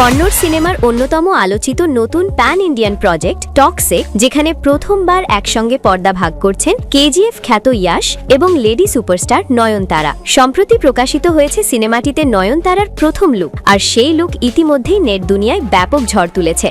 কন্নড় সিনেমার অন্যতম আলোচিত নতুন প্যান ইন্ডিয়ান প্রজেক্ট টক্সিক, যেখানে প্রথমবার একসঙ্গে পর্দা ভাগ করছেন কেজিএফ খ্যাত ইয়াশ এবং লেডি সুপারস্টার নয়নতারা। সম্প্রতি প্রকাশিত হয়েছে সিনেমাটিতে নয়নতারার প্রথম লুক, আর সেই লুক ইতিমধ্যেই নেট দুনিয়ায় ব্যাপক ঝড় তুলেছে।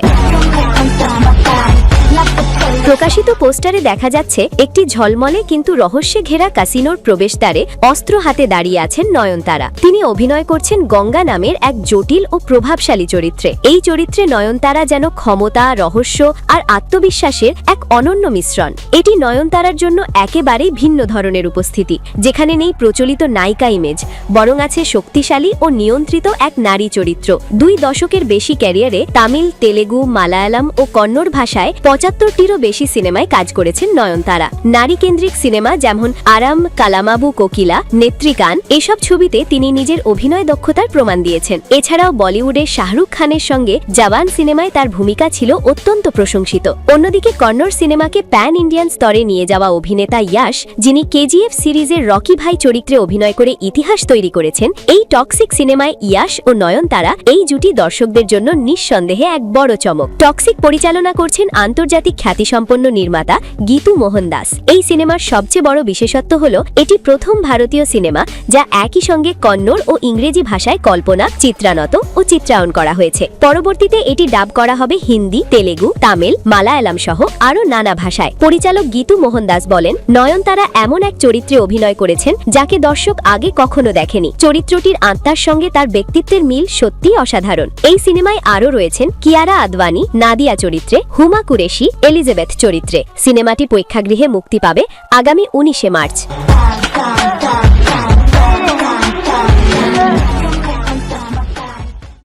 প্রকাশিত পোস্টারে দেখা যাচ্ছে একটি ঝলমলে কিন্তু রহস্যে ঘেরা কাসিনোর প্রবেশদ্বারে অস্ত্র হাতে দাঁড়িয়ে আছেন নয়নতারা। তিনি অভিনয় করছেন গঙ্গা নামের এক জটিল ও প্রভাবশালী চরিত্রে। এই চরিত্রে নয়নতারা যেন ক্ষমতা, রহস্য আর আত্মবিশ্বাসের এক অনন্য মিশ্রণ। এটি নয়নতারার জন্য একেবারেই ভিন্ন ধরনের উপস্থিতি, যেখানে নেই প্রচলিত নায়িকা ইমেজ, বরং আছে শক্তিশালী ও নিয়ন্ত্রিত এক নারী চরিত্র। 2 দশকের বেশি ক্যারিয়ারে তামিল, তেলেগু, মালায়ালাম ও কন্নড় ভাষায় 75টিরও বেশি সিনেমায় কাজ করেছেন নয়নতারা। নারী কেন্দ্রিক সিনেমা যেমন আরাম, কালামাবু কোকিলা, নেত্রিকান এসব ছবিতে তিনি নিজের অভিনয় দক্ষতার প্রমাণ দিয়েছেন। এছাড়াও বলিউডের শাহরুখ খানের সঙ্গে জওয়ান সিনেমায় তার ভূমিকা ছিল অত্যন্ত প্রশংসিত। অন্যদিকে কন্নড় সিনেমাকে প্যান ইন্ডিয়ান স্তরে নিয়ে যাওয়া অভিনেতা ইয়াশ, যিনি কেজিএফ সিরিজের রকি ভাই চরিত্রে অভিনয় করে ইতিহাস তৈরি করেছেন, এই টক্সিক সিনেমায় ইয়াশ ও নয়নতারা এই জুটি দর্শকদের জন্য নিঃসন্দেহে এক বড় চমক। টক্সিক পরিচালনা করছেন আন্তর্জাতিক খ্যাতিসম্পন্ন নির্মাতা গীতু মোহন দাস। এই সিনেমার সবচেয়ে বড় বিশেষত্ব হল এটি প্রথম ভারতীয় সিনেমা যা একই সঙ্গে কন্নড় ও ইংরেজি ভাষায় কল্পনা, চিত্রানত ও চিত্রায়ন করা হয়েছে। পরবর্তীতে এটি ডাব করা হবে হিন্দি, তেলেগু, তামিল, মালায়ালাম সহ আরও নানা ভাষায়। পরিচালক গীতু মোহন দাস বলেন, নয়নতারা এমন এক চরিত্রে অভিনয় করেছেন যাকে দর্শক আগে কখনো দেখেনি। চরিত্রটির আত্মার সঙ্গে তার ব্যক্তিত্বের মিল সত্যিই অসাধারণ। এই সিনেমায় আরও রয়েছেন কিয়ারা আদবানি নাদিয়া চরিত্রে, হুমা কুরেশি এলিজাবেথ চরিত্রে। সিনেমাটি প্রেক্ষাগৃহে মুক্তি পাবে আগামী 19শে মার্চ।